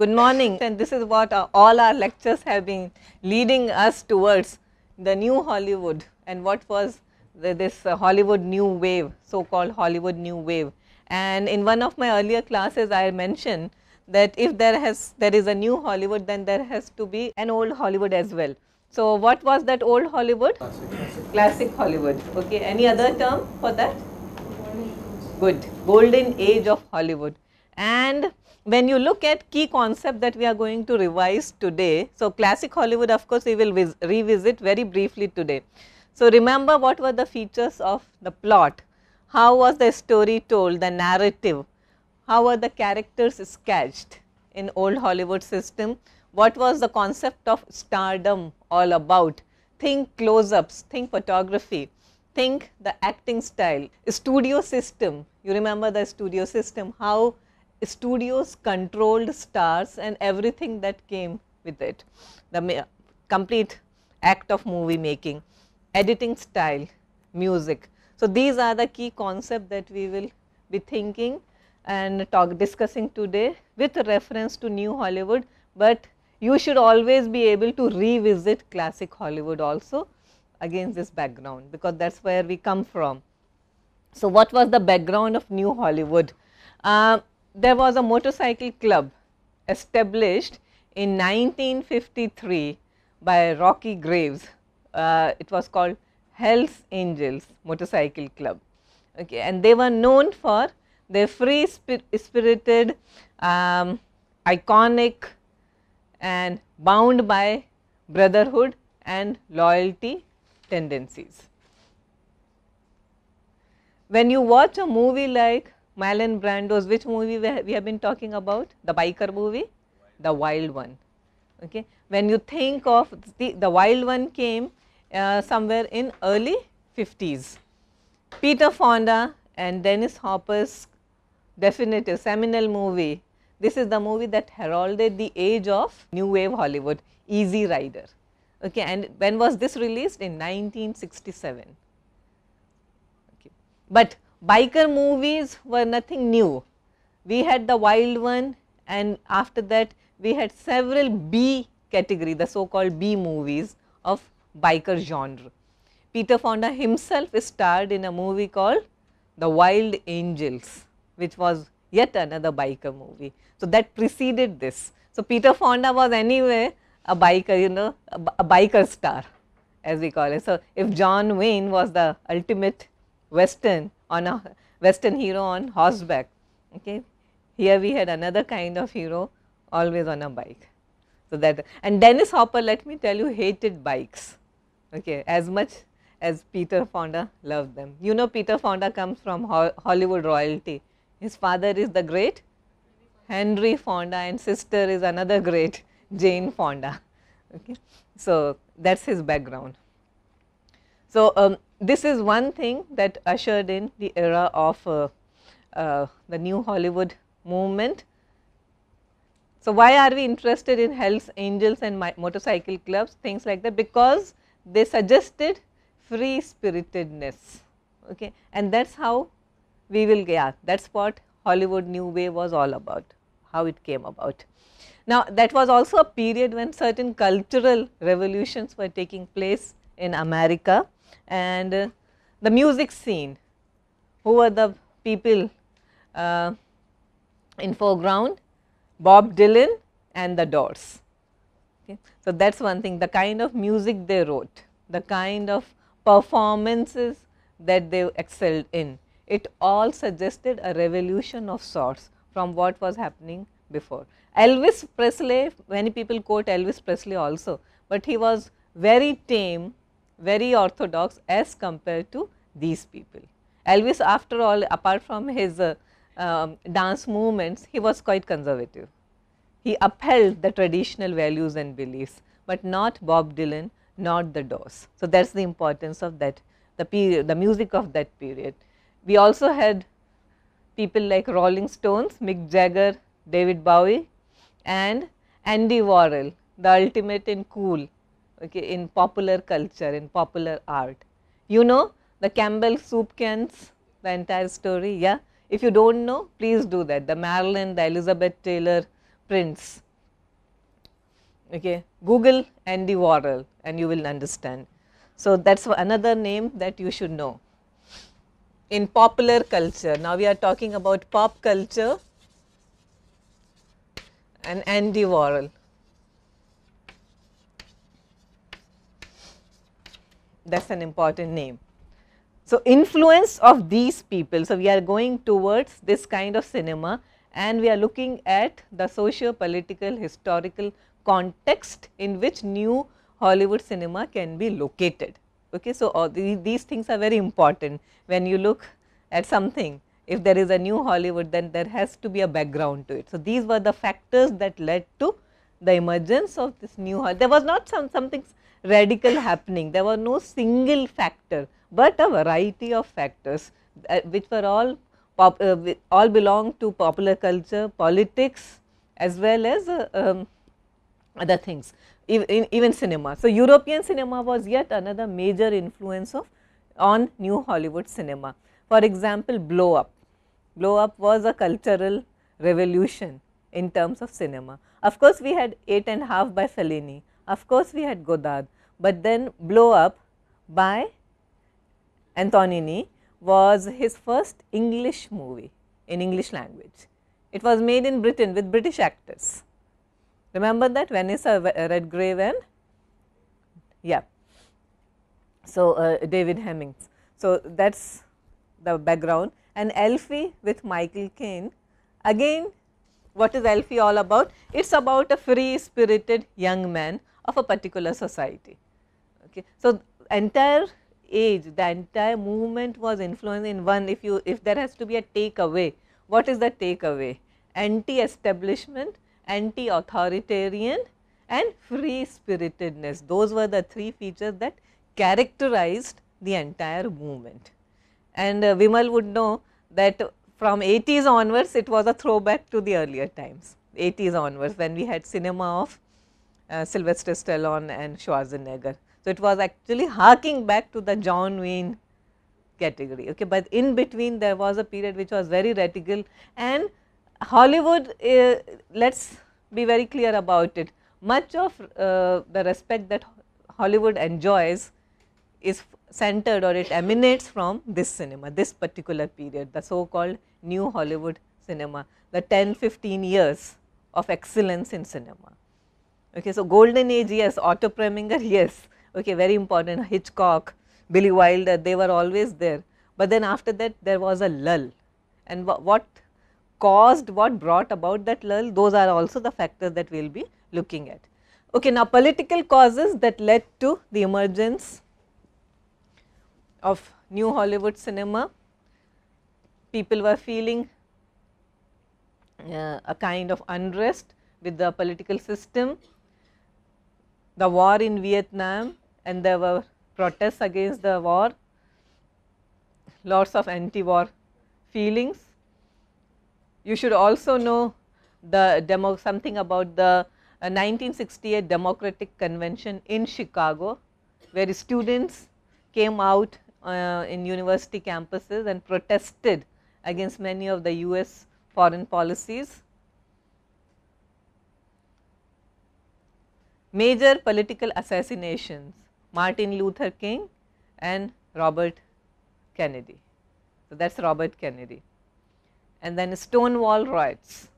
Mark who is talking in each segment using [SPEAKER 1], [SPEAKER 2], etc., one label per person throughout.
[SPEAKER 1] Good morning, and this is what all our lectures have been leading us towards, the new Hollywood, and what was this Hollywood new wave, so called Hollywood new wave. And in one of my earlier classes I mentioned that if there is a new Hollywood, then there has to be an old Hollywood as well. So what was that old Hollywood? Classic Hollywood. Okay, any other term for that? Good, golden age of Hollywood. And when you look at key concept that we are going to revise today, so classic Hollywood, of course, we will revisit very briefly today. So remember what were the features of the plot, how was the story told, the narrative, how were the characters sketched in old Hollywood system, what was the concept of stardom all about, think close-ups, think photography, think the acting style, studio system, you remember the studio system, how studios controlled stars and everything that came with it, the complete act of movie making, editing style, music. So these are the key concepts that we will be thinking and discussing today with reference to new Hollywood, but you should always be able to revisit classic Hollywood also against this background, because that is where we come from. So what was the background of new Hollywood? There was a motorcycle club established in 1953 by Rocky Graves. It was called Hells Angels Motorcycle Club, okay, and they were known for their free spirited, iconic and bound by brotherhood and loyalty tendencies. When you watch a movie like Marlon Brando's, which movie we have been talking about? The biker movie, The Wild One. Okay. When you think of the Wild One came somewhere in early 50s. Peter Fonda and Dennis Hopper's definitive seminal movie. This is the movie that heralded the age of new wave Hollywood, Easy Rider. Okay. And when was this released? In 1967. Okay. But biker movies were nothing new. We had The Wild One, and after that we had several B category, the so called B movies of biker genre. Peter Fonda himself starred in a movie called The Wild Angels, which was yet another biker movie. So that preceded this. So Peter Fonda was anyway a biker, you know, a biker star, as we call it. So if John Wayne was the ultimate Western hero on horseback, okay, here we had another kind of hero always on a bike. So that, and Dennis Hopper, let me tell you, hated bikes, okay, as much as Peter Fonda loved them. You know, Peter Fonda comes from Hollywood royalty. His father is the great Henry Fonda and sister is another great Jane Fonda. Okay. So that's his background. So this is one thing that ushered in the era of the new Hollywood movement. So why are we interested in Hells Angels and motorcycle clubs, things like that? Because they suggested free spiritedness, okay, and that's how we will get, yeah, that's what Hollywood new wave was all about, how it came about. Now that was also a period when certain cultural revolutions were taking place in America, and the music scene, who were the people in foreground? Bob Dylan and the Doors. Okay. So that is one thing, the kind of music they wrote, the kind of performances that they excelled in, it all suggested a revolution of sorts from what was happening before. Elvis Presley, many people quote Elvis Presley also, but he was very tame, very orthodox as compared to these people. Elvis, after all, apart from his dance movements, he was quite conservative. He upheld the traditional values and beliefs, but not Bob Dylan, not the Doors. So that is the importance of that, the period, the music of that period. We also had people like Rolling Stones, Mick Jagger, David Bowie and Andy Warhol, the ultimate in cool, okay, in popular culture, in popular art. You know the Campbell soup cans, the entire story, yeah. If you do not know, please do that. The Marilyn, the Elizabeth Taylor prints, Okay, Google Andy Warhol and you will understand. So, that is another name that you should know. In popular culture, now we are talking about pop culture and Andy Warhol. That is an important name. So, influence of these people. So, we are going towards this kind of cinema and we are looking at the socio-political historical context in which new Hollywood cinema can be located. Okay. So, these things are very important when you look at something. If there is a new Hollywood, then there has to be a background to it. So, these were the factors that led to the emergence of this new Hollywood. There was not something radical happening, there was no single factor, but a variety of factors which were all belong to popular culture, politics as well as other things, even cinema. So, European cinema was yet another major influence on new Hollywood cinema. For example, Blow Up. Blow Up was a cultural revolution in terms of cinema. Of course, we had 8½ by Fellini, of course, we had Godard, but then Blow Up by Antonioni was his first English movie in English language. It was made in Britain with British actors. Remember that, Vanessa Redgrave and yeah. So, David Hemmings. So, that is the background, and Elfie with Michael Caine. Again, what is Elfie all about? It is about a free spirited young man of a particular society. Okay. So, entire age, the entire movement was influenced in one. If there has to be a takeaway, what is the takeaway? Anti-establishment, anti-authoritarian and free spiritedness. Those were the three features that characterized the entire movement. And Vimal would know that from 80s onwards, it was a throwback to the earlier times, 80s onwards, when we had cinema of Sylvester Stallone and Schwarzenegger. So, it was actually harking back to the John Wayne category. Okay. But in between there was a period which was very radical, and Hollywood, let us be very clear about it, much of the respect that Hollywood enjoys is centered, or it emanates from this cinema, this particular period, the so called new Hollywood cinema, the 10-15 years of excellence in cinema. Okay. So, golden age, yes, Otto Preminger, yes, okay, very important, Hitchcock, Billy Wilder, they were always there, but then after that there was a lull, and what brought about that lull, those are also the factors that we will be looking at. Okay. Now, political causes that led to the emergence of new Hollywood cinema. People were feeling a kind of unrest with the political system, the war in Vietnam, and there were protests against the war, lots of anti-war feelings. You should also know something about the 1968 Democratic Convention in Chicago, where students came out in university campuses and protested against many of the US foreign policies. Major political assassinations, Martin Luther King and Robert Kennedy. So, that is Robert Kennedy. And then Stonewall riots,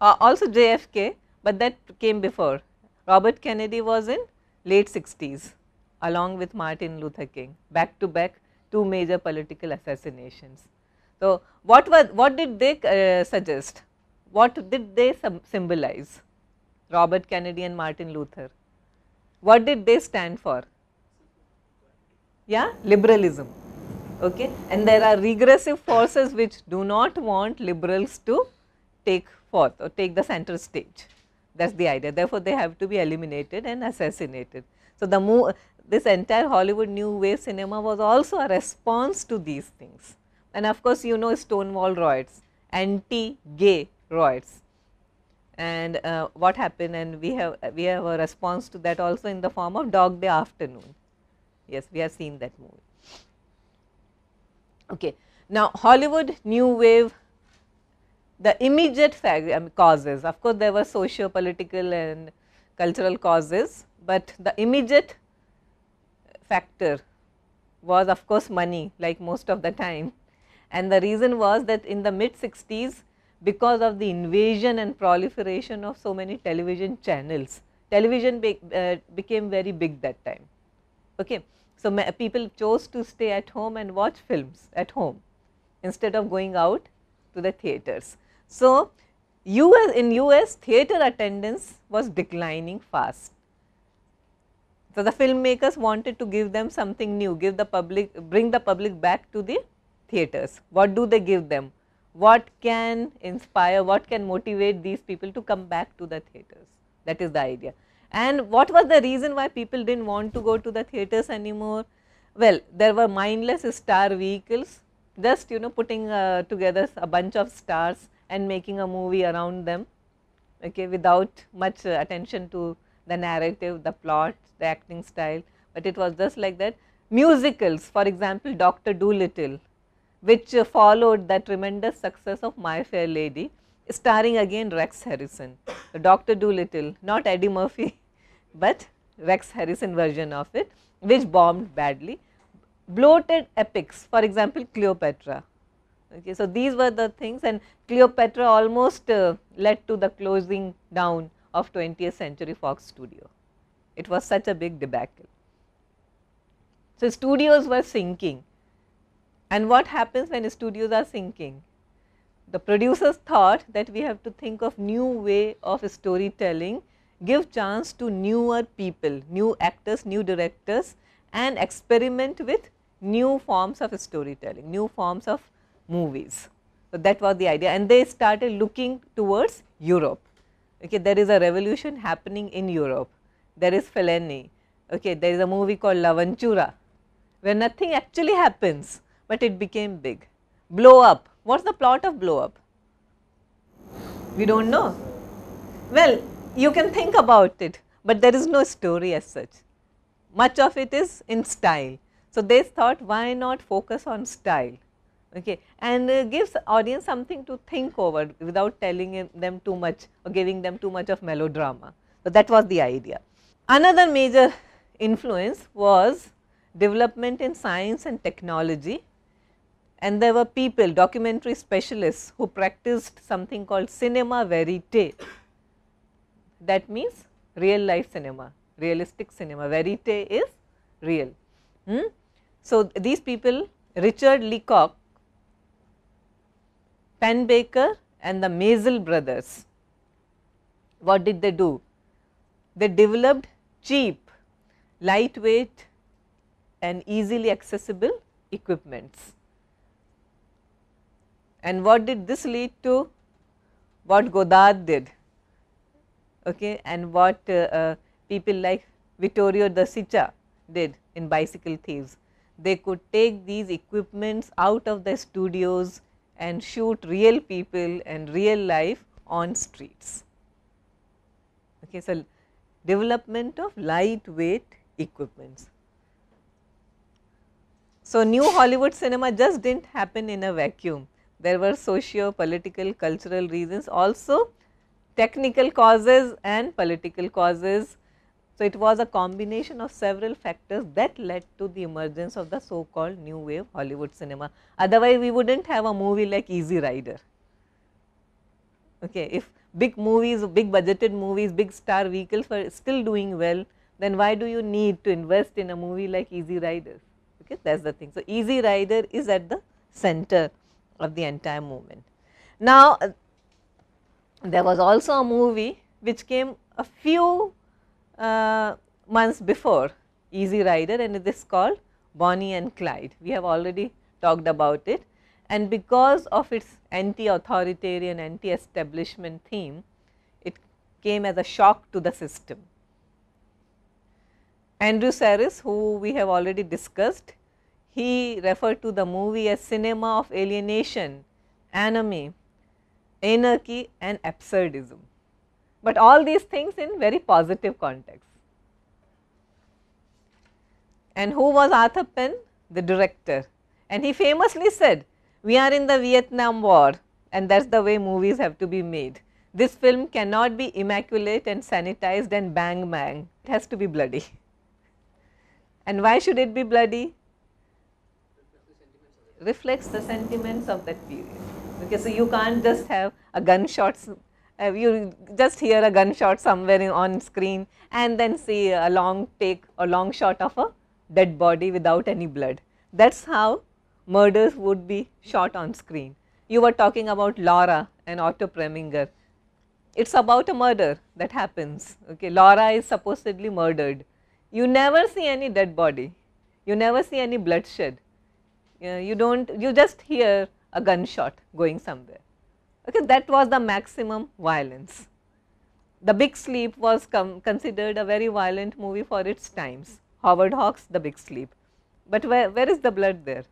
[SPEAKER 1] also JFK, but that came before. Robert Kennedy was in late 60s along with Martin Luther King, back to back two major political assassinations. So, what did they suggest? What did they symbolize? Robert Kennedy and Martin Luther. What did they stand for? Yeah, liberalism. Okay. And there are regressive forces which do not want liberals to take forth or take the center stage. That is the idea. Therefore, they have to be eliminated and assassinated. So, this entire Hollywood new wave cinema was also a response to these things. And of course, you know Stonewall riots, anti-gay riots, and what happened, and we have a response to that also in the form of Dog Day Afternoon. Yes, we have seen that movie. Okay. Now, Hollywood new wave, the immediate causes, of course, there were socio-political and cultural causes, but the immediate factor was of course money, like most of the time. And the reason was that in the mid 60s, because of the invasion and proliferation of so many television channels, television became very big that time. Okay. So, people chose to stay at home and watch films at home instead of going out to the theatres. So, in US theatre attendance was declining fast. So, the filmmakers wanted to give them something new, bring the public back to the theatres. What do they give them? What can inspire, what can motivate these people to come back to the theatres? That is the idea. And what was the reason why people did not want to go to the theatres anymore? Well, there were mindless star vehicles, just putting together a bunch of stars and making a movie around them, okay, without much attention to the narrative, the plot, the acting style, but it was just like that. Musicals, for example, Dr. Dolittle, which followed the tremendous success of My Fair Lady, starring again Rex Harrison. Dr. Dolittle, not Eddie Murphy, but Rex Harrison version of it, which bombed badly. Bloated epics, for example, Cleopatra. Okay, so, these were the things, and Cleopatra almost led to the closing down of 20th Century Fox studio. It was such a big debacle. So, studios were sinking, and what happens when studios are sinking? The producers thought that we have to think of new way of storytelling, give chance to newer people, new actors, new directors, and experiment with new forms of storytelling, new forms of movies. So, that was the idea, and they started looking towards Europe. Okay, there is a revolution happening in Europe. There is Fellini. Okay, there is a movie called L'Avventura, where nothing actually happens, but it became big. Blow Up. What is the plot of Blow Up? We do not know. Well, you can think about it, but there is no story as such. Much of it is in style. So, they thought, why not focus on style, okay, and gives audience something to think over without telling them too much or giving them too much of melodrama. So, that was the idea. Another major influence was development in science and technology, and there were people, documentary specialists, who practiced something called cinema verite. That means real life cinema, realistic cinema. Verite is real. So, these people, Richard Leacock, Penbaker and the Maisel brothers, what did they do? They developed cheap, lightweight and easily accessible equipments. And what did this lead to? What Godard did, okay, and what people like Vittorio De Sica did in Bicycle Thieves. They could take these equipments out of the studios and shoot real people and real life on streets. Okay, so, development of lightweight equipments. So, new Hollywood cinema just did not happen in a vacuum. There were socio-political, cultural reasons, also technical causes and political causes. So, it was a combination of several factors that led to the emergence of the so called new wave Hollywood cinema. Otherwise, we would not have a movie like Easy Rider. Okay, if big movies, big budgeted movies, big star vehicles were still doing well, then why do you need to invest in a movie like Easy Rider? Okay, that is the thing. So, Easy Rider is at the center of the entire movement. Now, there was also a movie which came a few months before Easy Rider, and it is called Bonnie and Clyde. We have already talked about it, and because of its anti-authoritarian, anti-establishment theme, it came as a shock to the system. Andrew Sarris, who we have already discussed, he referred to the movie as cinema of alienation, anomie, anarchy and absurdism, but all these things in very positive context. And who was Arthur Penn? The director, and he famously said, we are in the Vietnam War and that is the way movies have to be made. This film cannot be immaculate and sanitized and bang bang, it has to be bloody. And why should it be bloody? Reflects the sentiments of that period. Okay, so you can't just have a gunshot, you just hear a gunshot somewhere on screen and then see a long take or long shot of a dead body without any blood. That is how murders would be shot on screen. You were talking about Laura and Otto Preminger. It is about a murder that happens. Okay, Laura is supposedly murdered. You never see any dead body, you never see any bloodshed. You just hear a gunshot going somewhere. Okay, that was the maximum violence. The Big Sleep was considered a very violent movie for its times. Howard Hawks' The Big Sleep. But where is the blood there?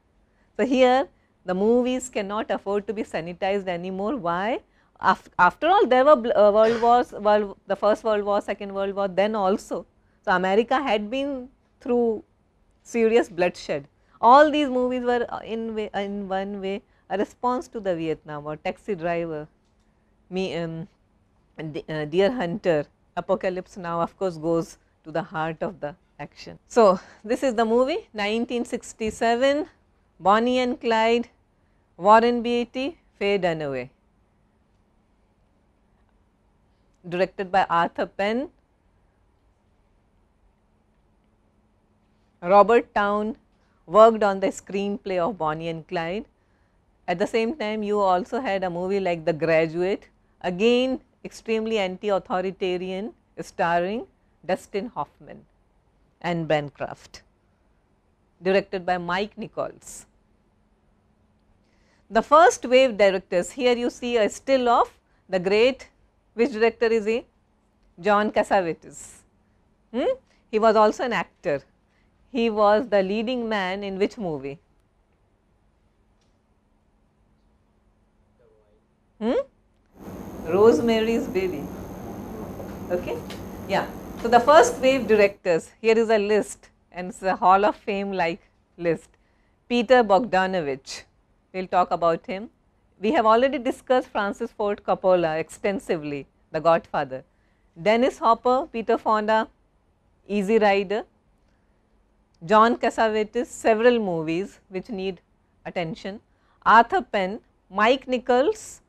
[SPEAKER 1] So here the movies cannot afford to be sanitized anymore. Why? After all, there were world wars, the First World War, Second World War, then also. So America had been through serious bloodshed. All these movies were in one way a response to the Vietnam War. Taxi Driver, Deer Hunter, Apocalypse Now of course goes to the heart of the action. So this is the movie 1967, Bonnie and Clyde, Warren Beatty, Faye Dunaway, directed by Arthur Penn. Robert Towne worked on the screenplay of Bonnie and Clyde. At the same time, you also had a movie like The Graduate, again extremely anti-authoritarian, starring Dustin Hoffman and Bancroft, directed by Mike Nichols. The first wave directors, here you see a still of the great, which director is he? John Cassavetes. He was also an actor. He was the leading man in which movie? Rosemary's Baby. Okay? Yeah. So the first wave directors, here is a list and it is a Hall of Fame like list. Peter Bogdanovich, we will talk about him. We have already discussed Francis Ford Coppola extensively, The Godfather. Dennis Hopper, Peter Fonda, Easy Rider. John Cassavetes, several movies which need attention. Arthur Penn, Mike Nichols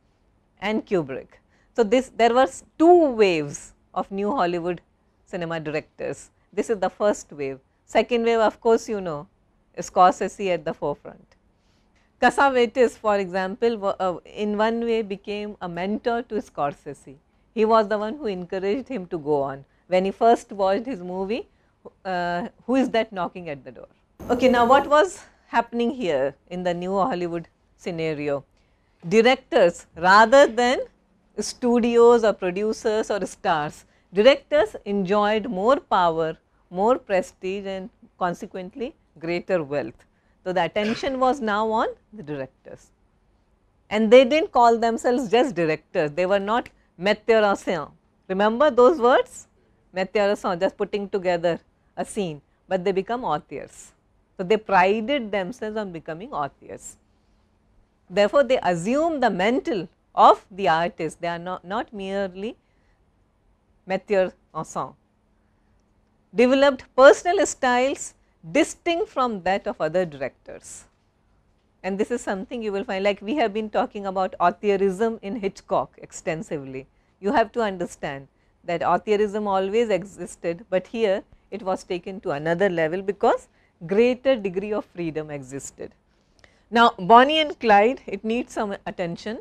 [SPEAKER 1] and Kubrick. So there were two waves of new Hollywood cinema directors. This is the first wave. Second wave, of course, you know, Scorsese at the forefront. Cassavetes, for example, in one way became a mentor to Scorsese. He was the one who encouraged him to go on. When he first watched his movie, who is that knocking at the door? Okay, now what was happening here in the new Hollywood scenario? Directors, rather than studios or producers or stars, directors enjoyed more power, more prestige and consequently greater wealth. So the attention was now on the directors, and they did not call themselves just directors, they were not metteur en scène. Remember those words? Metteur en scène, just putting together a scene, but they become authors. So they prided themselves on becoming authors. Therefore, they assume the mantle of the artist, they are not merely metteur en scène. Developed personal styles distinct from that of other directors, and this is something you will find, like we have been talking about authorism in Hitchcock extensively. You have to understand that authorism always existed, but here it was taken to another level because greater degree of freedom existed. Now, Bonnie and Clyde, it needs some attention,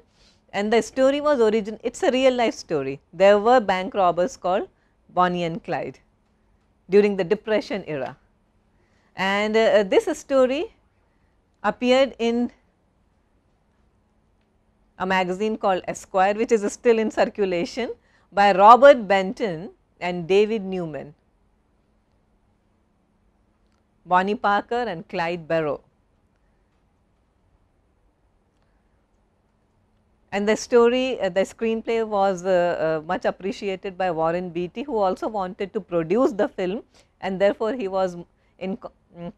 [SPEAKER 1] and the story was it is a real life story. There were bank robbers called Bonnie and Clyde during the Depression era, and this story appeared in a magazine called Esquire, which is still in circulation, by Robert Benton and David Newman, Bonnie Parker and Clyde Barrow. And the story, the screenplay was much appreciated by Warren Beatty, who also wanted to produce the film, and therefore he was in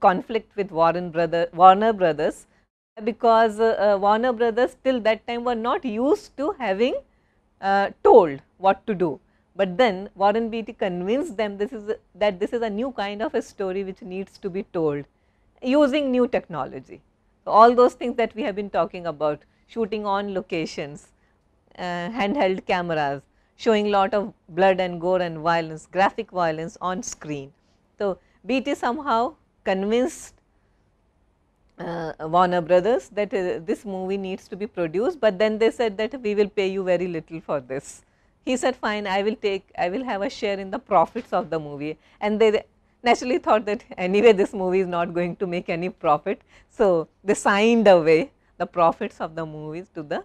[SPEAKER 1] conflict with Warner Brothers, because Warner Brothers till that time were not used to having told what to do. But then Warren Beatty convinced them that this is a new kind of a story which needs to be told using new technology. So, all those things that we have been talking about, shooting on locations, handheld cameras, showing lot of blood and gore and violence, graphic violence on screen. So, Beatty somehow convinced Warner Brothers that this movie needs to be produced, but then they said that we will pay you very little for this. He said fine, I will have a share in the profits of the movie, and they naturally thought that anyway this movie is not going to make any profit. So, they signed away the profits of the movies to the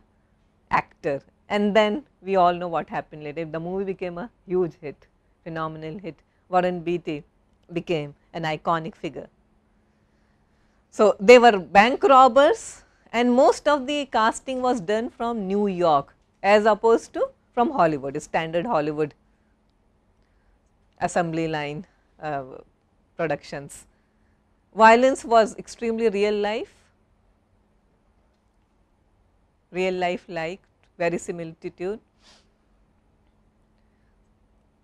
[SPEAKER 1] actor, and then we all know what happened later. The movie became a huge hit, phenomenal hit. Warren Beatty became an iconic figure. So, they were bank robbers, and most of the casting was done from New York as opposed to from Hollywood, standard Hollywood assembly line productions. Violence was extremely real life like verisimilitude.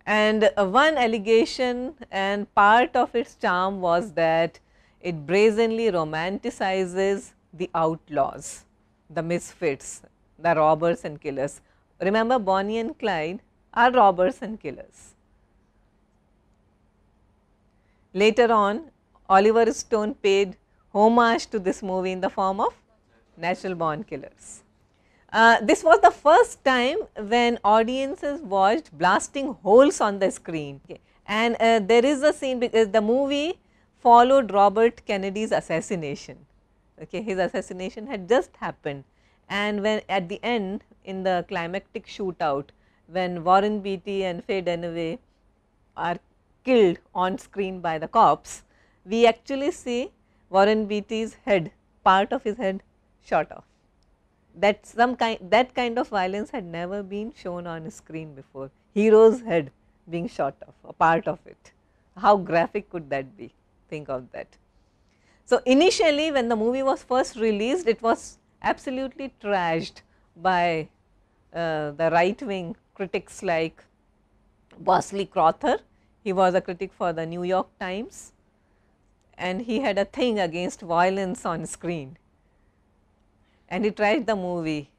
[SPEAKER 1] And one allegation and part of its charm was that it brazenly romanticizes the outlaws, the misfits, the robbers and killers. Remember, Bonnie and Clyde are robbers and killers. Later on, Oliver Stone paid homage to this movie in the form of Natural Born Killers. This was the first time when audiences watched blasting holes on the screen. Okay. And there is a scene, because the movie followed Robert Kennedy's assassination. Okay. His assassination had just happened, and when at the end, in the climactic shootout, when Warren Beatty and Faye Dunaway are killed on screen by the cops, we actually see Warren Beatty's head, part of his head shot off. That kind of violence had never been shown on screen before. Hero's head being shot off, a part of it. How graphic could that be? Think of that. So, initially when the movie was first released, it was absolutely trashed by the right wing critics like Bosley Crowther. He was a critic for the New York Times, and he had a thing against violence on screen, and he trashed the movie.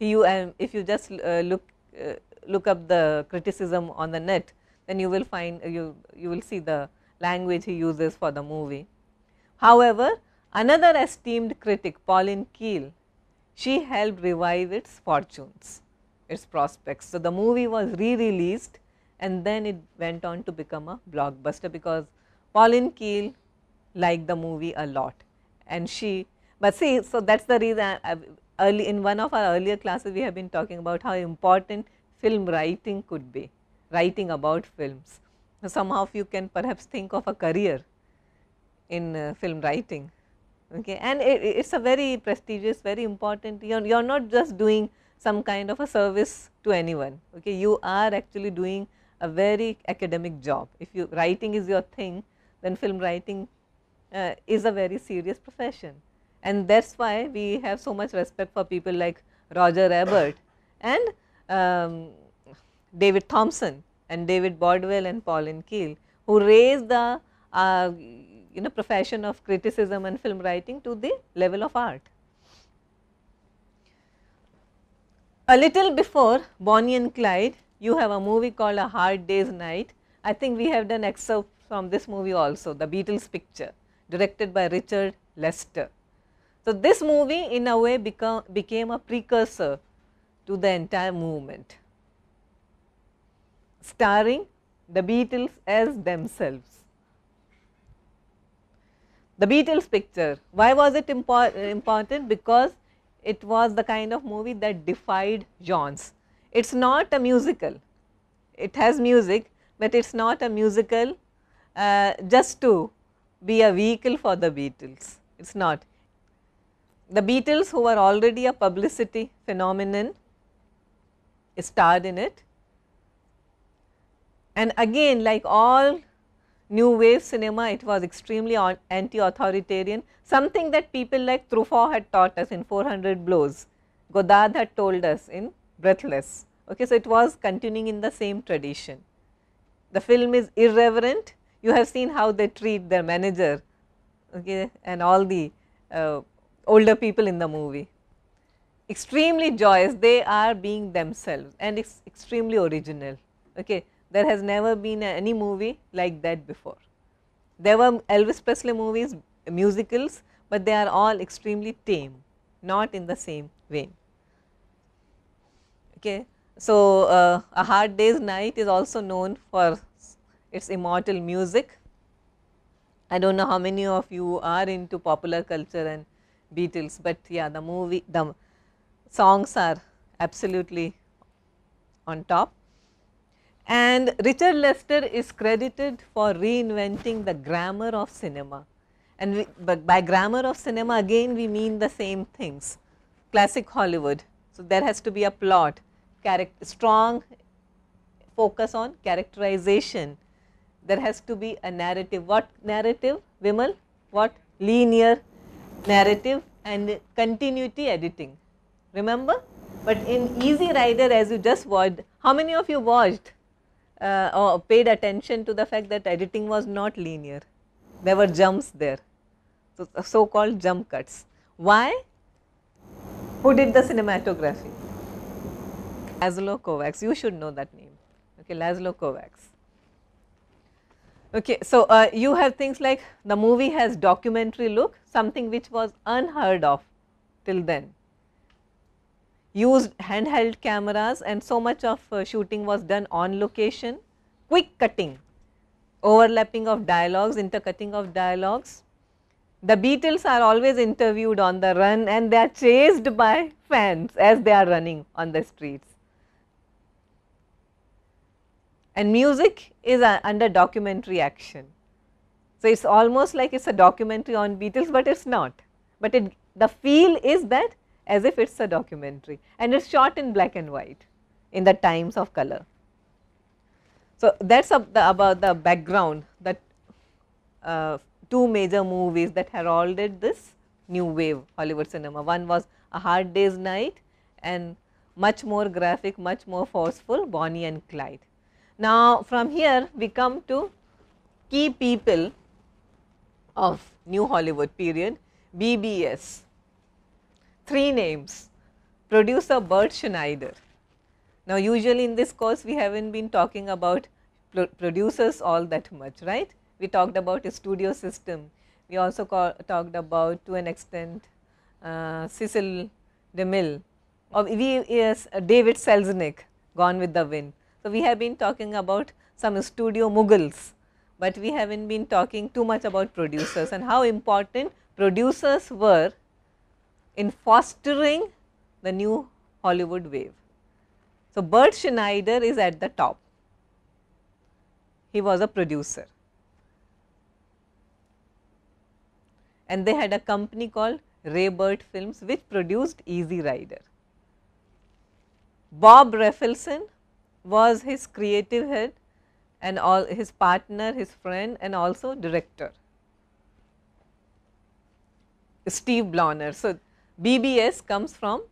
[SPEAKER 1] If you just look up the criticism on the net, then you will find you will see the language he uses for the movie. However, another esteemed critic, Pauline Kael, she helped revive its fortunes, its prospects. So, the movie was re-released, and then it went on to become a blockbuster, because Pauline Kael liked the movie a lot, and but see, so that is the reason early in one of our earlier classes we have been talking about how important film writing could be, writing about films. So, some of you can perhaps think of a career in film writing, okay. And it is a very prestigious, very important, you are not just doing some kind of a service to anyone, okay. You are actually doing a very academic job. If writing is your thing, then film writing is a very serious profession, and that is why we have so much respect for people like Roger Ebert and David Thompson and David Bordwell and Pauline Kael, who raised the profession of criticism and film writing to the level of art. A little before Bonnie and Clyde, you have a movie called A Hard Day's Night. I think we have done excerpts from this movie also, the Beatles picture, directed by Richard Lester. So, this movie in a way became a precursor to the entire movement, starring the Beatles as themselves. The Beatles picture, why was it important? Because it was the kind of movie that defied genres. It is not a musical, it has music, but it is not a musical just to be a vehicle for the Beatles, it is not. The Beatles, who were already a publicity phenomenon, starred in it, and again, like all new wave cinema, it was extremely anti-authoritarian, something that people like Truffaut had taught us in 400 Blows, Godard had told us in Breathless, Okay, so it was continuing in the same tradition. The film is irreverent. You have seen how they treat their manager, okay, and all the older people in the movie. Extremely joyous, they are being themselves, and it's extremely original. Okay, there has never been any movie like that before. There were Elvis Presley movies, musicals, but they are all extremely tame, not in the same vein. Okay. So, A Hard Day's Night is also known for its immortal music. I do not know how many of you are into popular culture and Beatles, but yeah, the songs are absolutely on top. And Richard Lester is credited for reinventing the grammar of cinema. And but by grammar of cinema, again we mean the same things, classic Hollywood. So, there has to be a plot, strong focus on characterization. There has to be a narrative. What narrative, Vimal? What? Linear narrative and continuity editing. Remember? But in Easy Rider, as you just watched, how many of you watched or paid attention to the fact that editing was not linear? There were jumps there, so called jump cuts. Why? Who did the cinematography? Laszlo Kovacs, you should know that name. Okay, Laszlo Kovacs. Okay, so you have things like the movie has documentary look, something which was unheard of till then. Used handheld cameras, and so much of shooting was done on location. Quick cutting, overlapping of dialogues, intercutting of dialogues. The Beatles are always interviewed on the run, and they are chased by fans as they are running on the streets. And music is under documentary action. So, it is almost like it is a documentary on Beatles, but it is not. But the feel is that as if it is a documentary, and it is shot in black and white in the times of color. So, that is about the background, that two major movies that heralded this new wave Hollywood cinema. One was A Hard Day's Night, and much more graphic, much more forceful, Bonnie and Clyde. Now, from here we come to key people of New Hollywood period, BBS. 3 names: producer Bert Schneider. Now, usually in this course we have not been talking about producers all that much, right? We talked about a studio system. We also talked about, to an extent, Cecil DeMille, or David Selznick, Gone with the Wind. So, we have been talking about some studio moguls, but we have not been talking too much about producers and how important producers were in fostering the new Hollywood wave. So, Bert Schneider is at the top. He was a producer, and they had a company called Ray Burt Films, which produced Easy Rider. Bob Rafelson was his creative head and all his partner, his friend, and also director. Steve Blonner. So, BBS comes from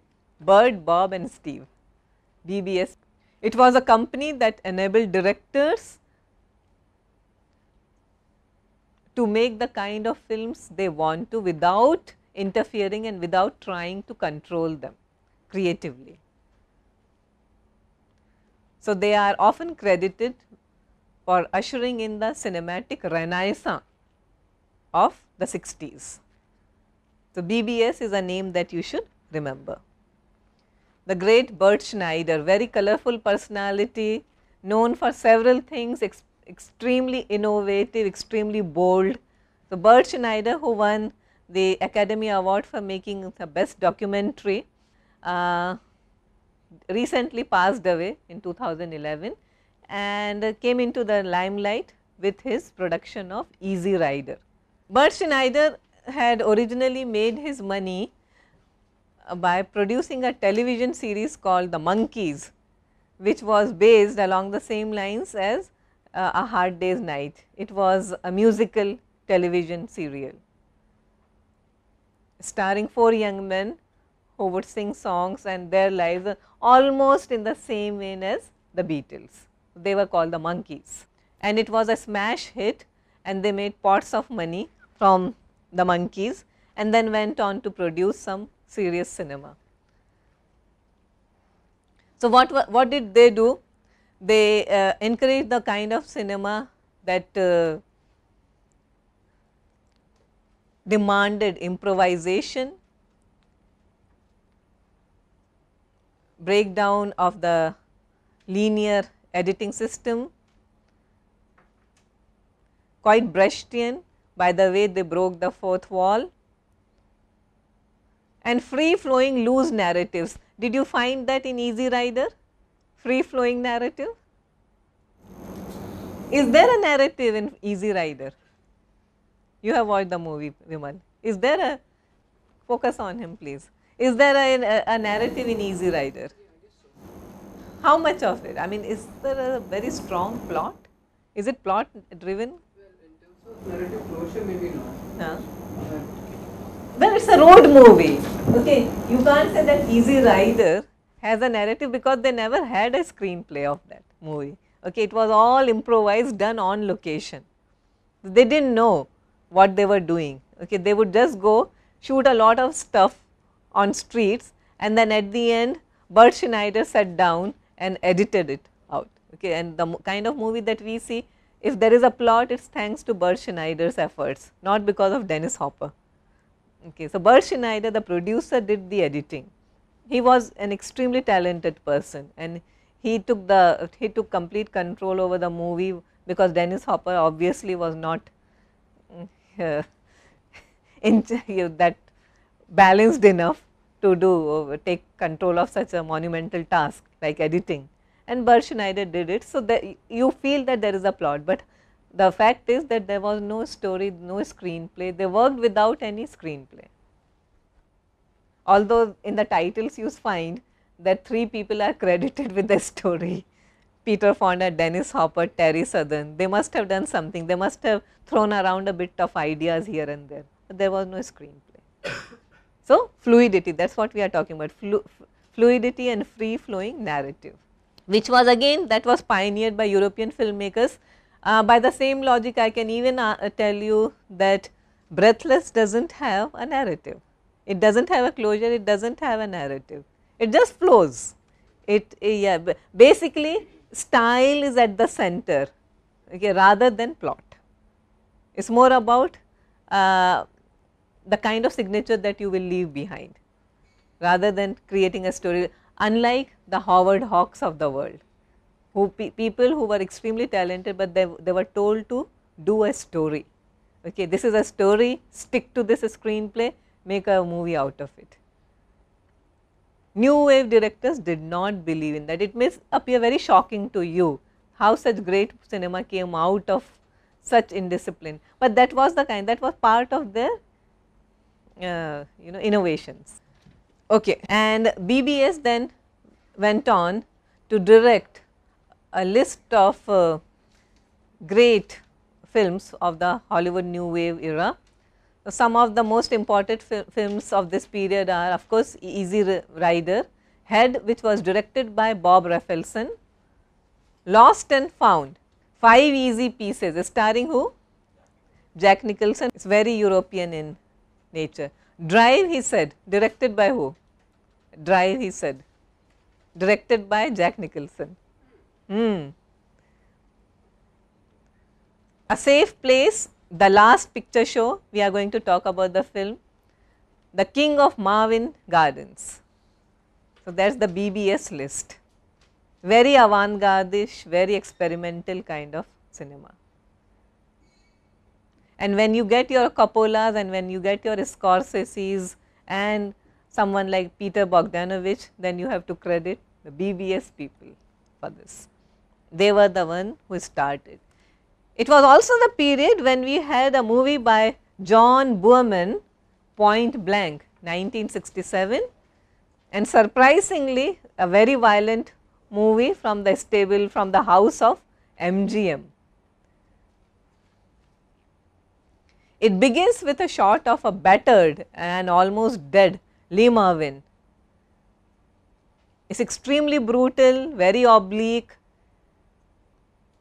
[SPEAKER 1] Bert, Bob and Steve. BBS. It was a company that enabled directors to make the kind of films they want to without interfering and without trying to control them creatively. So, they are often credited for ushering in the cinematic renaissance of the 60s. So, BBS is a name that you should remember. The great Bert Schneider, very colorful personality, known for several things, extremely innovative, extremely bold. So, Bert Schneider, who won the Academy Award for making the best documentary, recently passed away in 2011 and came into the limelight with his production of Easy Rider. Bert Schneider had originally made his money by producing a television series called The Monkees, which was based along the same lines as A Hard Day's Night. It was a musical television serial starring 4 young men who would sing songs, and their lives are almost in the same vein as the Beatles. They were called the Monkees, and it was a smash hit, and they made pots of money from the Monkees, and then went on to produce some serious cinema. So, what did they do? They encouraged the kind of cinema that demanded improvisation, breakdown of the linear editing system, quite Brechtian by the way they broke the fourth wall, and free flowing loose narratives. Did you find that in Easy Rider? Free flowing narrative? Is there a narrative in Easy Rider? You have watched the movie, Vimal. Is there a, focus on him please. Is there a narrative in Easy Rider? How much of it? I mean, is there a very strong plot? Is it plot driven?
[SPEAKER 2] Well, in terms of narrative closure, maybe not.
[SPEAKER 1] Huh? Well, it's a road movie. Okay, you can't say that Easy Rider has a narrative because they never had a screenplay of that movie. Okay, it was all improvised, done on location. They didn't know what they were doing. Okay, they would just go shoot a lot of stuff on streets, and then at the end, Bert Schneider sat down and edited it out. Okay, and the kind of movie that we see, if there is a plot, it's thanks to Bert Schneider's efforts, not because of Dennis Hopper. Okay, so Bert Schneider, the producer, did the editing. He was an extremely talented person, and he took complete control over the movie, because Dennis Hopper obviously was not that balanced enough to take control of such a monumental task like editing, and Bert Schneider did it. So, you feel that there is a plot, but the fact is that there was no story, no screenplay. They worked without any screenplay. Although in the titles you find that 3 people are credited with the story: Peter Fonda, Dennis Hopper, Terry Southern. They must have done something. They must have thrown around a bit of ideas here and there, but there was no screenplay. So, fluidity, that is what we are talking about, fluidity and free flowing narrative, which was again, that was pioneered by European filmmakers. By the same logic, I can even tell you that Breathless does not have a narrative. It does not have a closure, it does not have a narrative. It just flows. Yeah, basically style is at the center, okay, rather than plot. It is more about the kind of signature that you will leave behind, rather than creating a story, unlike the Howard Hawks of the world, people who were extremely talented, but they were told to do a story. Okay, this is a story, stick to this screenplay, make a movie out of it. New wave directors did not believe in that. It may appear very shocking to you how such great cinema came out of such indiscipline, but that was the kind, that was part of their innovations. Okay, and BBS then went on to direct a list of great films of the Hollywood New Wave era. So, some of the most important films of this period are, of course, Easy Rider, Head, which was directed by Bob Rafelson, Lost and Found, 5 easy pieces starring who? Jack Nicholson. It is very European in nature. Drive, he said, directed by who? Drive, he said, directed by Jack Nicholson. A Safe Place, The Last Picture Show, we are going to talk about the film. The King of Marvin Gardens. So, that is the BBS list, very avant-garde-ish, very experimental kind of cinema. And when you get your Coppolas and when you get your Scorseses and someone like Peter Bogdanovich, then you have to credit the BBS people for this. They were the one who started. It was also the period when we had a movie by John Boorman, Point Blank, 1967, and surprisingly a very violent movie from the stable, from the house of MGM. It begins with a shot of a battered and almost dead Lee Marvin It's extremely brutal, very oblique,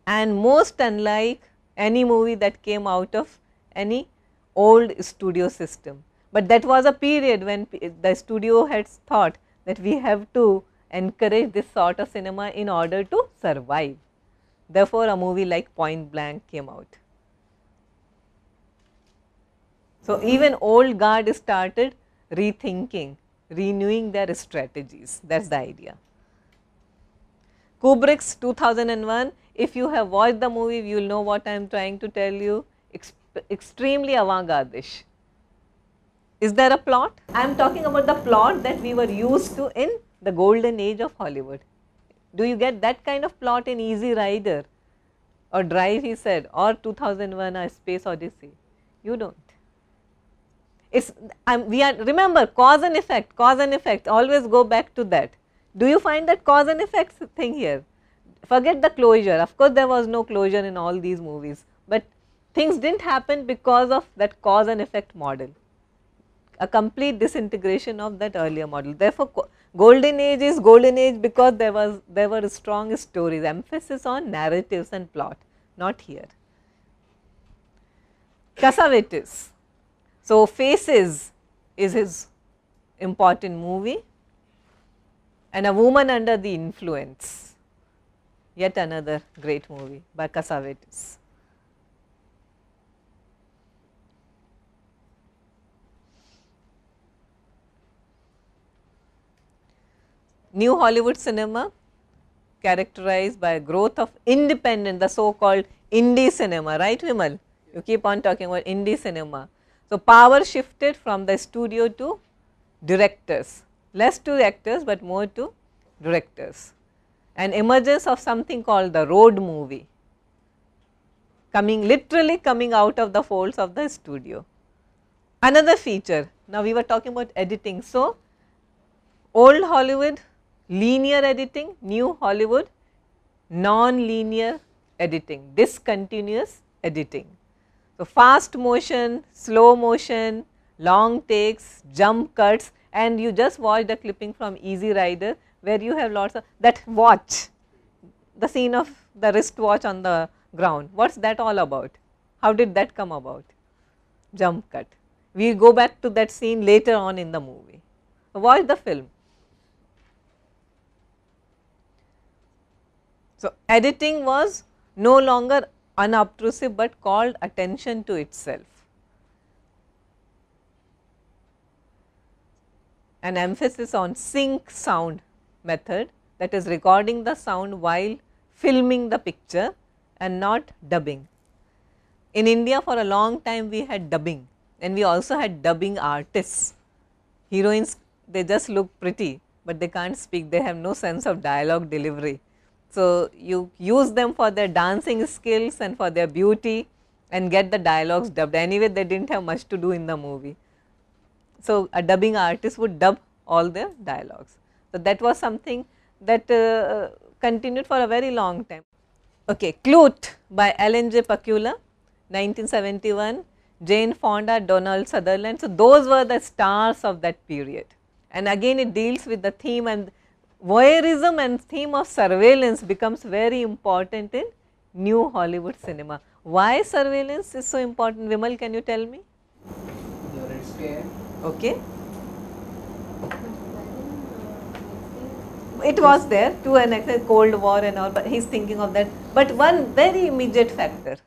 [SPEAKER 1] and most unlike any movie that came out of any old studio system. But that was a period when the studio had thought that we have to encourage this sort of cinema in order to survive. Therefore, a movie like Point Blank came out. So, even old guard started rethinking, renewing their strategies. That is the idea. Kubrick's 2001, if you have watched the movie, you will know what I am trying to tell you, extremely avant-garde-ish. Is there a plot? I am talking about the plot that we were used to in the golden age of Hollywood. Do you get that kind of plot in Easy Rider or Drive, he said, or 2001 A Space Odyssey? You do not. It's, remember, cause and effect, always go back to that. Do you find that cause and effect thing here? Forget the closure, of course there was no closure in all these movies, but things did not happen because of that cause and effect model, a complete disintegration of that earlier model. Therefore, golden age is golden age because there were strong stories, emphasis on narratives and plot, not here. Cassavetes. So, Faces is his important movie, and A Woman Under the Influence, yet another great movie by Cassavetes. New Hollywood cinema characterized by a growth of independent, the so called indie cinema, right Vimal? You keep on talking about indie cinema. So, power shifted from the studio to directors, less to actors, but more to directors, and emergence of something called the road movie, literally coming out of the folds of the studio. Another feature, now we were talking about editing. So, old Hollywood linear editing, new Hollywood non-linear editing, discontinuous editing. So, fast motion, slow motion, long takes, jump cuts, and you just watched a clipping from Easy Rider where you have lots of that watch, the scene of the wristwatch on the ground. What is that all about? How did that come about? Jump cut. We will go back to that scene later on in the movie. So, watch the film. So, editing was no longer unobtrusive, but called attention to itself. An emphasis on sync sound method, that is recording the sound while filming the picture and not dubbing. In India for a long time we had dubbing, and we also had dubbing artists. Heroines, they just look pretty, but they can't speak, they have no sense of dialogue delivery. So, you use them for their dancing skills and for their beauty and get the dialogues dubbed. Anyway, they did not have much to do in the movie. So, a dubbing artist would dub all their dialogues. So, that was something that continued for a very long time. Okay, Clute by Alan J. Pakula, 1971, Jane Fonda, Donald Sutherland. So, those were the stars of that period, and again it deals with the theme, and voyeurism and theme of surveillance becomes very important in new Hollywood cinema. Why surveillance is so important? Vimal, can you tell me?
[SPEAKER 2] The Red Scare.
[SPEAKER 1] Okay. It was there to an extent, Cold War and all, but he is thinking of that. But one very immediate factor,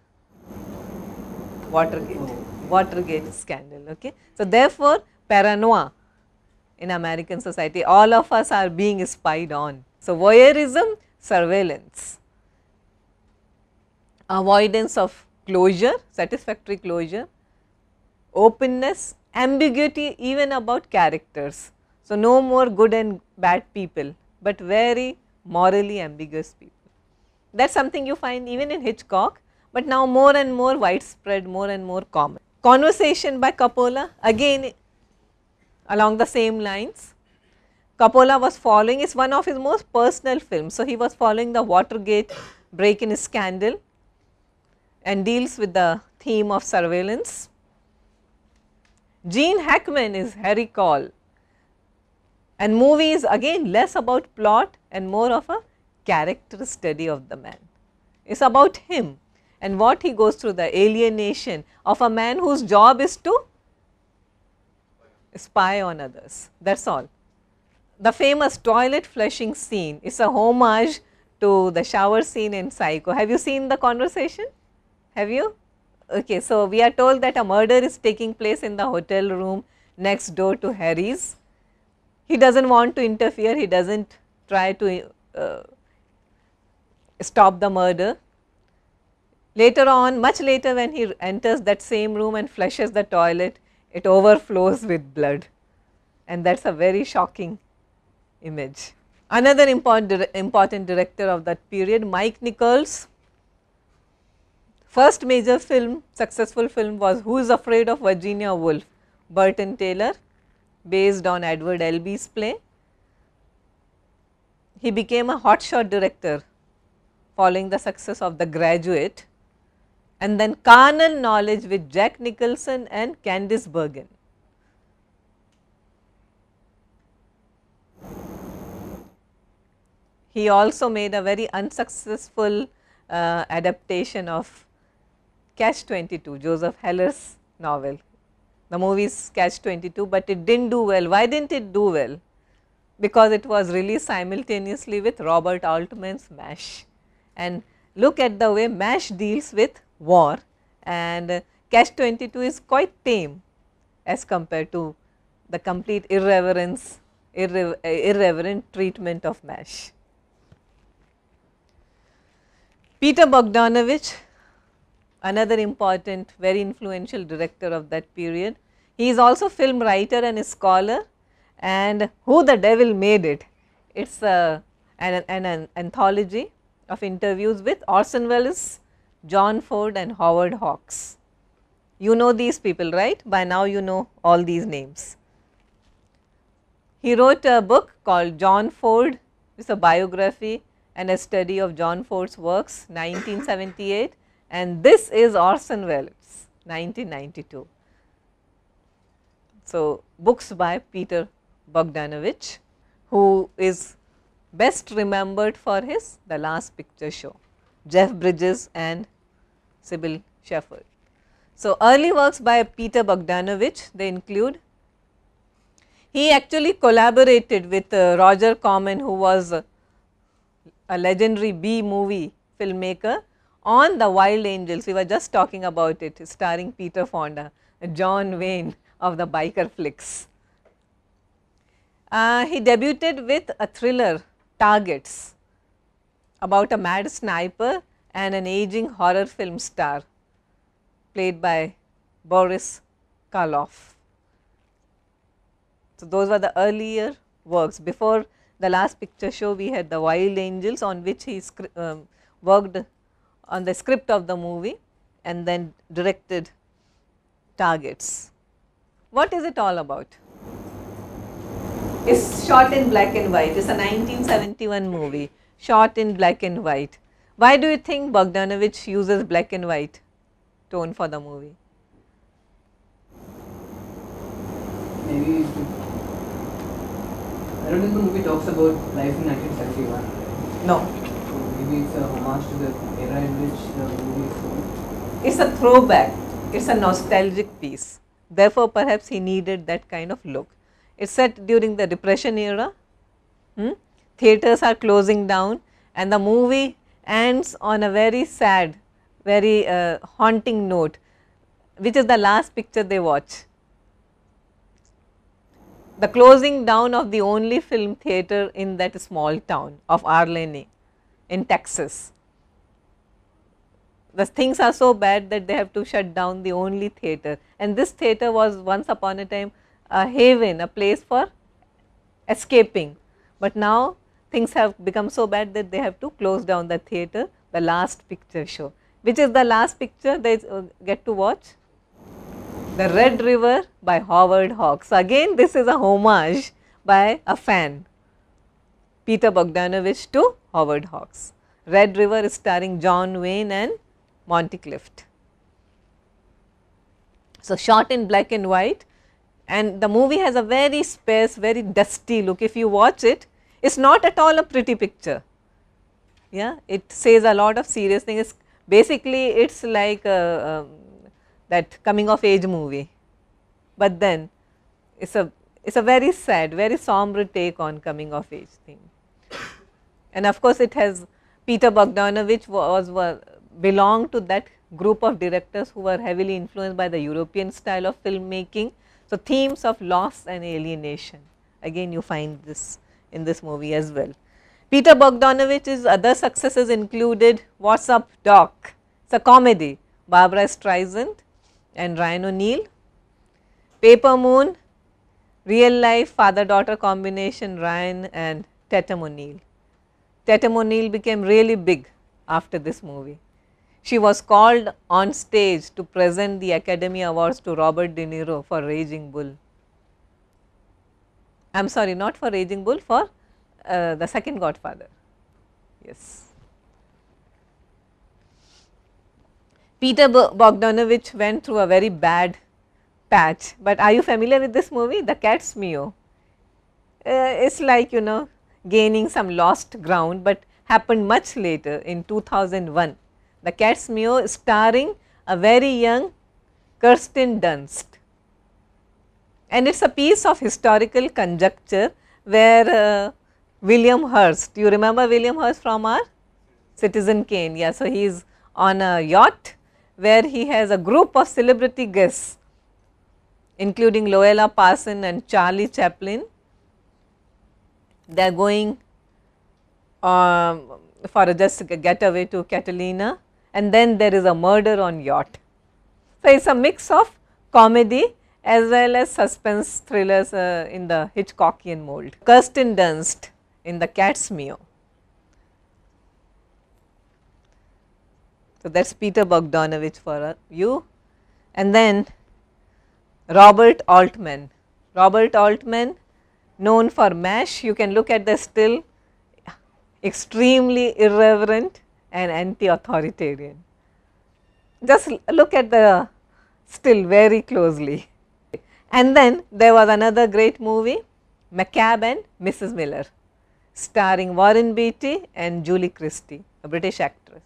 [SPEAKER 1] Watergate scandal. Okay. So, therefore, paranoia in American society, all of us are being spied on. So, voyeurism, surveillance, avoidance of closure, satisfactory closure, openness, ambiguity even about characters. So, no more good and bad people, but very morally ambiguous people. That is something you find even in Hitchcock, but now more and more widespread, more and more common. Conversation by Coppola, again along the same lines. Coppola was following, it is one of his most personal films. So, he was following the Watergate break-in scandal and deals with the theme of surveillance. Gene Hackman is Harry Cole. And movie is again less about plot and more of a character study of the man. It is about him and what he goes through, the alienation of a man whose job is to spy on others, that is all. The famous toilet flushing scene is a homage to the shower scene in Psycho. Have you seen the conversation? Have you? Okay, so we are told that a murder is taking place in the hotel room next door to Harry's. He does not want to interfere, he does not try to stop the murder. Later on, much later, when he enters that same room and flushes the toilet, it overflows with blood, and that is a very shocking image. Another important director of that period, Mike Nichols. First major film, successful film was Who is Afraid of Virginia Woolf, Burton Taylor, based on Edward Albee's play. He became a hotshot director following the success of The Graduate, and then Carnal Knowledge with Jack Nicholson and Candice Bergen. He also made a very unsuccessful adaptation of Catch-22, Joseph Heller's novel. The movie is Catch-22, but it did not do well. Why did not it do well? Because it was released simultaneously with Robert Altman's MASH. And look at the way MASH deals with war, and Catch-22 is quite tame as compared to the complete irreverent treatment of MASH. Peter Bogdanovich, another important, very influential director of that period. He is also film writer and a scholar, and Who the Devil Made It. It is an anthology of interviews with Orson Welles, John Ford and Howard Hawks. You know these people, right? By now you know all these names. He wrote a book called John Ford. It is a biography and a study of John Ford's works, 1978, and this is Orson Welles, 1992. So, books by Peter Bogdanovich, who is best remembered for his The Last Picture Show, Jeff Bridges and Sybil Shepherd. So, early works by Peter Bogdanovich, they include, he actually collaborated with Roger Corman, who was a legendary B-movie filmmaker, on The Wild Angels. We were just talking about it, starring Peter Fonda, John Wayne of the biker flicks. He debuted with a thriller, Targets, about a mad sniper and an aging horror film star played by Boris Karloff. So, those were the earlier works. Before The Last Picture Show, we had The Wild Angels, on which he worked on the script of the movie and then directed Targets. What is it all about? It is shot in black and white. It is a 1971 movie, shot in black and white. Why do you think Bogdanovich uses black and white tone for the movie?
[SPEAKER 2] Maybe I don't think the movie talks about life in 1971.
[SPEAKER 1] No.
[SPEAKER 2] So maybe it's a homage to the era in which the movie is filmed.
[SPEAKER 1] It is a throwback, it is a nostalgic piece. Therefore, perhaps he needed that kind of look. It is set during the Depression era, theatres are closing down, and the movie ends on a very sad, very haunting note, which is the last picture they watch. The closing down of the only film theatre in that small town of Arlene in Texas. The things are so bad that they have to shut down the only theatre, and this theatre was once upon a time a haven, a place for escaping, but now things have become so bad that they have to close down the theatre. The Last Picture Show. Which is the last picture they get to watch? The Red River by Howard Hawks. Again, this is a homage by a fan, Peter Bogdanovich, to Howard Hawks. Red River is starring John Wayne and Monty Clift. So, shot in black and white, and the movie has a very sparse, very dusty look. If you watch it, it's not at all a pretty picture. Yeah, it says a lot of serious things. Basically, it's like that coming of age movie, but then it's a very sad, very somber take on coming of age thing. And of course, it has Peter Bogdanovich belonged to that group of directors who were heavily influenced by the European style of filmmaking. So, themes of loss and alienation, again you find this in this movie as well. Peter Bogdanovich's other successes included What's Up Doc, it's a comedy, Barbara Streisand and Ryan O'Neal. Paper Moon, real life father-daughter combination, Ryan and Tatum O'Neal. Tatum O'Neal became really big after this movie. She was called on stage to present the Academy Awards to Robert De Niro for Raging Bull. I am sorry, not for Raging Bull, for the second Godfather. Yes. Peter Bogdanovich went through a very bad patch, but are you familiar with this movie, The Cat's Meow? It's like, you know, gaining some lost ground, but happened much later in 2001. The Cat's Meow starring a very young Kirsten Dunst, and it is a piece of historical conjecture where William Hearst, you remember William Hearst from our Citizen Kane, yeah. So, he is on a yacht where he has a group of celebrity guests including Loela Parson and Charlie Chaplin. They are going for a just getaway to Catalina, and then there is a murder on yacht. So, it is a mix of comedy as well as suspense thrillers in the Hitchcockian mold. Kirsten Dunst in The Cat's Meow. So, that is Peter Bogdanovich for you. And then Robert Altman. Robert Altman, known for MASH, you can look at the still, extremely irreverent and anti-authoritarian. Just look at the still very closely. And then there was another great movie, McCabe and Mrs. Miller, starring Warren Beatty and Julie Christie, a British actress.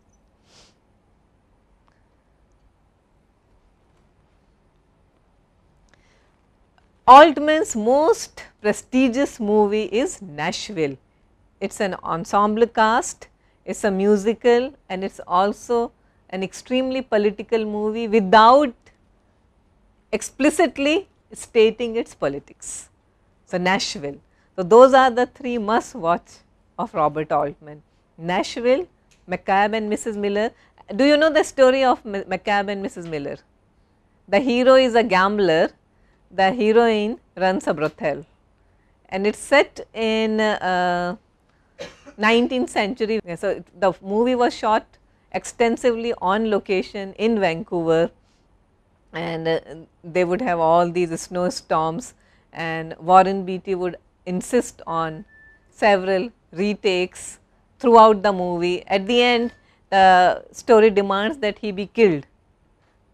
[SPEAKER 1] Altman's most prestigious movie is Nashville. It is an ensemble cast, it is a musical, and it is also an extremely political movie without explicitly stating its politics. So, Nashville. So, those are the three must watch of Robert Altman: Nashville, McCabe and Mrs. Miller. Do you know the story of McCabe and Mrs. Miller? The hero is a gambler, the heroine runs a brothel, and it is set in 19th century. So, the movie was shot extensively on location in Vancouver, and they would have all these snowstorms, and Warren Beatty would insist on several retakes throughout the movie. At the end, the story demands that he be killed,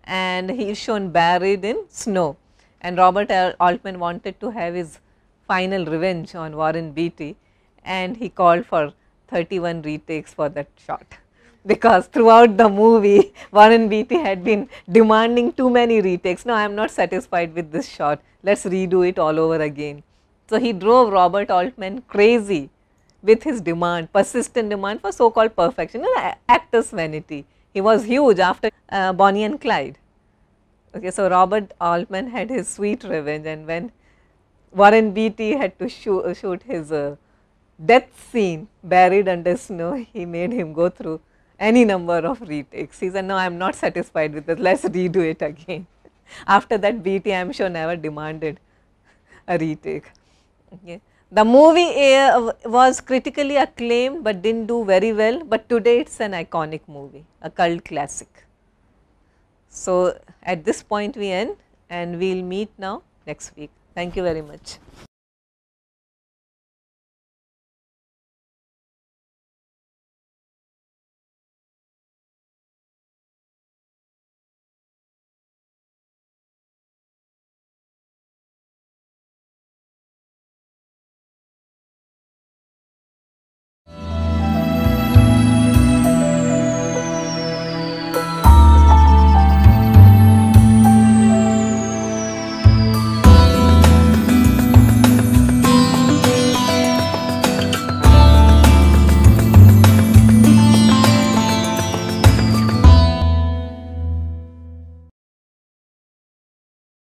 [SPEAKER 1] and he is shown buried in snow, and Robert Altman wanted to have his final revenge on Warren Beatty, and he called for 31 retakes for that shot, because throughout the movie Warren Beatty had been demanding too many retakes. No, I am not satisfied with this shot, let us redo it all over again. So, he drove Robert Altman crazy with his demand, persistent demand for so called perfection, you know, actor's vanity. He was huge after Bonnie and Clyde. Okay, so, Robert Altman had his sweet revenge, and when Warren Beatty had to shoot his death scene buried under snow, he made him go through any number of retakes. He said, no, I am not satisfied with this, let us redo it again. After that, Beatty, I am sure, never demanded a retake. Okay. The movie was critically acclaimed, but did not do very well, but today it is an iconic movie, a cult classic. So, at this point we end, and we will meet now next week. Thank you very much.